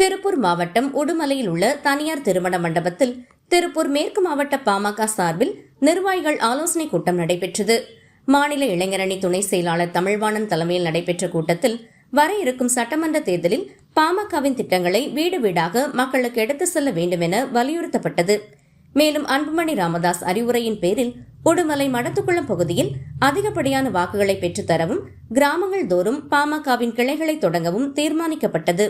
திருப்பூர் மாவட்டம் உடுமலையில் உள்ள தனியார் திருமண மண்டபத்தில் திருப்பூர் மேற்கு மாவட்ட பாமக சார்பில் நிர்வாகிகள் ஆலோசனை கூட்டம் நடைபெற்றது. மாநில இளைஞரணி துணை செயலாளர் தமிழ்வாணன் தலைமையில் நடைபெற்ற கூட்டத்தில் வர இருக்கும் சட்டமன்ற தேர்தலில் பாமகவின் திட்டங்களை வீடு வீடாக மக்களுக்கு எடுத்துச் செல்ல வேண்டும் என வலியுறுத்தப்பட்டது. மேலும் அன்புமணி ராமதாஸ் அறிவுரையின் பேரில் உடுமலை மடத்துக்குளம் பகுதியில் அதிகப்படியான வாக்குகளை பெற்றுத் தரவும் கிராமங்கள் தோறும் பாமகவின் கிளைகளை தொடங்கவும் தீர்மானிக்கப்பட்டது.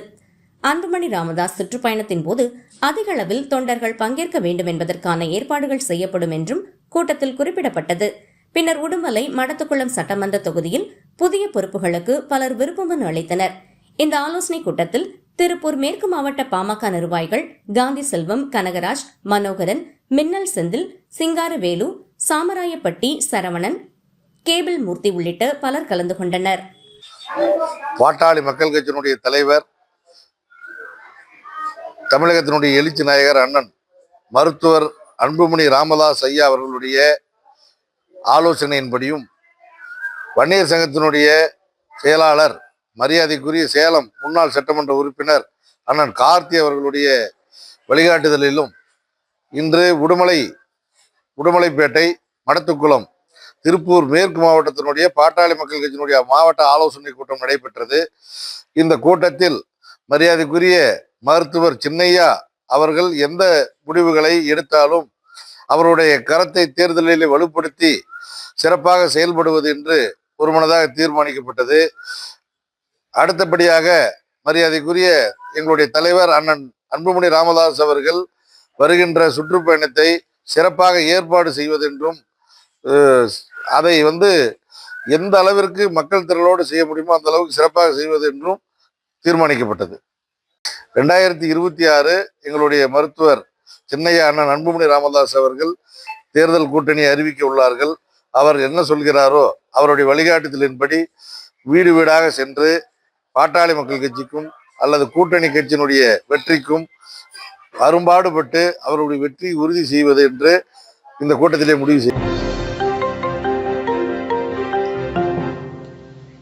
அன்புமணி ராமதாஸ் சுற்றுப்பயணத்தின் போது அதிக அளவில் தொண்டர்கள் பங்கேற்க வேண்டும் என்பதற்கான ஏற்பாடுகள் செய்யப்படும் என்றும் கூட்டத்தில் குறிப்பிடப்பட்டது. பின்னர் உடுமலை மடத்துக்குளம் சட்டமன்ற தொகுதியில் புதிய பொறுப்புகளுக்கு பலர் விருப்பமனு அளித்தனர். இந்த ஆலோசனைக் கூட்டத்தில் திருப்பூர் மேற்கு மாவட்ட பாமக நிர்வாகிகள் காந்தி செல்வம், கனகராஜ், மனோகரன், மின்னல் செந்தில், சிங்காரவேலு, சாமராயப்பட்டி சரவணன், கேபிள் மூர்த்தி உள்ளிட்ட பலர் கலந்து கொண்டனர். பாட்டாளி மக்கள் கட்சியினுடைய தலைவர், தமிழகத்தினுடைய எழுச்சி நாயகர் அண்ணன் மருத்துவர் அன்புமணி ராமதாஸ் ஐயா அவர்களுடைய ஆலோசனையின்படியும், வன்னியர் சங்கத்தினுடைய செயலாளர் மரியாதைக்குரிய சேலம் முன்னாள் சட்டமன்ற உறுப்பினர் அண்ணன் கார்த்தி அவர்களுடைய வழிகாட்டுதலிலும் இன்று உடுமலைப்பேட்டை, மடத்துக்குளம், திருப்பூர் மேற்கு மாவட்டத்தினுடைய பாட்டாளி மக்கள் கட்சியினுடைய மாவட்ட ஆலோசனை கூட்டம் நடைபெற்றது. இந்த கூட்டத்தில் மரியாதைக்குரிய மருத்துவர் சின்னையா அவர்கள் எந்த முடிவுகளை எடுத்தாலும் அவருடைய கரத்தை தேர்தலில் வலுப்படுத்தி சிறப்பாக செயல்படுவது என்று ஒருமனதாக தீர்மானிக்கப்பட்டது. அடுத்தபடியாக மரியாதைக்குரிய எங்களுடைய தலைவர் அண்ணன் அன்புமணி ராமதாஸ் அவர்கள் வருகின்ற சுற்றுப்பயணத்தை சிறப்பாக ஏற்பாடு செய்வதென்றும், அதை எந்த அளவிற்கு மக்கள் திரளோடு செய்ய முடியுமோ அந்த அளவுக்கு சிறப்பாக செய்வது என்றும் தீர்மானிக்கப்பட்டது. 2026 எங்களுடைய மருத்துவர் சின்னையா அண்ணன் அன்புமணி ராமதாஸ் அவர்கள் தேர்தல் கூட்டணி அறிவிக்க உள்ளார்கள். அவர் என்ன சொல்கிறாரோ அவருடைய வழிகாட்டுதலின்படி வீடு வீடாக சென்று பாட்டாளி மக்கள் கட்சிக்கும் அல்லது கூட்டணி கட்சியினுடைய வெற்றிக்கும் அரும்பாடுபட்டு அவருடைய வெற்றி உறுதி செய்வது என்று இந்த கூட்டத்திலே முடிவு செய்யும்.